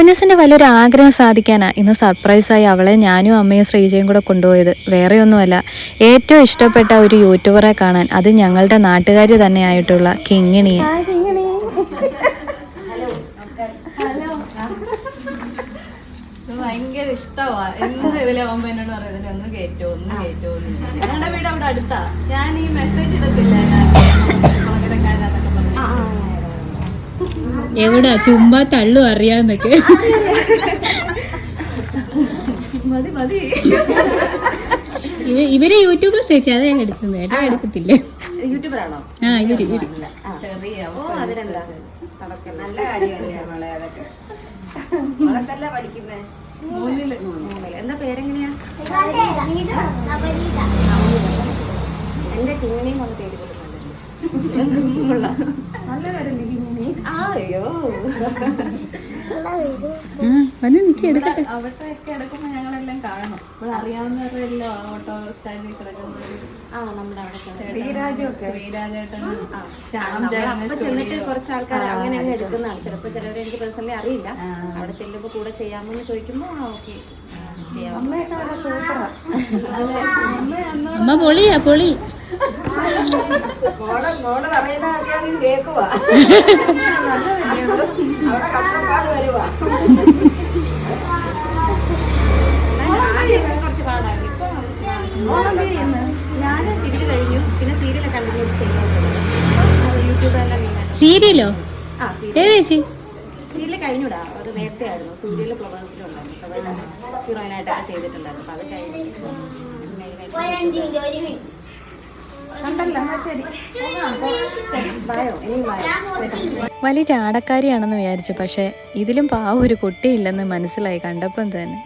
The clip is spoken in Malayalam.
പൊന്നൂസിന്റെ വലിയൊരു ആഗ്രഹം സാധിക്കാനാ ഇന്ന് സർപ്രൈസായി അവളെ ഞാനും അമ്മയും ശ്രീജയും കൂടെ കൊണ്ടുപോയത്. വേറെ ഒന്നുമല്ല, ഏറ്റവും ഇഷ്ടപ്പെട്ട ഒരു യൂട്യൂബറെ കാണാൻ, അത് ഞങ്ങളുടെ നാട്ടുകാരി തന്നെ ആയിട്ടുള്ള കിങ്ങിണിയെ. ഭയങ്കര ഇഷ്ടമാ. എന്ത് ഇതിലാവുമ്പോ എന്നോട് പറയുന്നത് ഒന്ന് കേറ്റോ ഞങ്ങളുടെ വീട് അവിടെ അടുത്താ. ഞാൻ ഈ മെസ്സേജ് ഇടത്തില്ല എവിടാ ചുമ്മാ തള്ളു അറിയാന്നൊക്കെ. ഇവര് യൂട്യൂബേഴ്സ് ചേച്ചി, അതാ ഞാൻ എടുക്കുന്നത്. ഏട്ടാ എടുക്കത്തില്ല. യൂട്യൂബറാണോ? ആ ഇവര് നല്ല കാര്യമല്ലേ അതൊക്കെ. മോളെത്തല്ല പഠിക്കുന്നേ? മൂന്നില്. എന്താ പേരെങ്ങനെയാ? എന്റെ കിങ്ങിണിയും ഒന്ന് പേര് കൊടുക്കുന്നുണ്ട്. നല്ല കാര്യമല്ലേ കിങ്ങിണി? അയ്യോ വന്ന് നിക്ക് എടുക്കട്ടെ. അവിടത്തെ ഒക്കെ എടുക്കുമ്പോ ഞങ്ങളെല്ലാം കാണും. ഇവിടെ അറിയാവുന്നവരെല്ലോ ഓട്ടോ സ്റ്റാൻഡിൽ കിടക്കുന്നത്. ചെന്നിട്ട് കുറച്ച് ആൾക്കാർ അങ്ങനെ അങ്ങ് എടുക്കുന്നതാണ്. ചിലപ്പോ ചിലവരെ എനിക്ക് പേഴ്സണലി അറിയില്ല. അവിടെ ചെല്ലുമ്പോ കൂടെ ചെയ്യാമെന്ന് ചോദിക്കുമ്പോ ഓക്കെ ചെയ്യാം. അമ്മ പൊളിയാ പൊളി. മോള് പറയുന്നതൊക്കെ കേക്കുവാ. അവിടെ കഷ്ടപ്പാട് വരുവാ. കുറച്ച് പാടായിരുന്നു. ഇപ്പൊ ഞാൻ സീരിയൽ കഴിഞ്ഞു. പിന്നെ സീരിയൽ കണ്ടിന്യൂ ചെയ്യുന്നുണ്ട്. യൂട്യൂബെല്ലാം സീരിയലോ? സീരിയൽ കഴിഞ്ഞൂടാ. അത് നേരത്തെ ആയിരുന്നു. സൂര്യയില് ഫ്ലവേഴ്സിലുണ്ടായിരുന്നു. ഹീറോയിനായിട്ടൊക്കെ ചെയ്തിട്ടുണ്ടായിരുന്നു. അപ്പൊ അത് കഴിഞ്ഞു. വലിയ ചാടക്കാരിയാണെന്ന് വിചാരിച്ചു. പക്ഷെ ഇതിലും പാവം ഒരു കുട്ടിയില്ലെന്ന് മനസ്സിലായി കണ്ടപ്പം തന്നെ.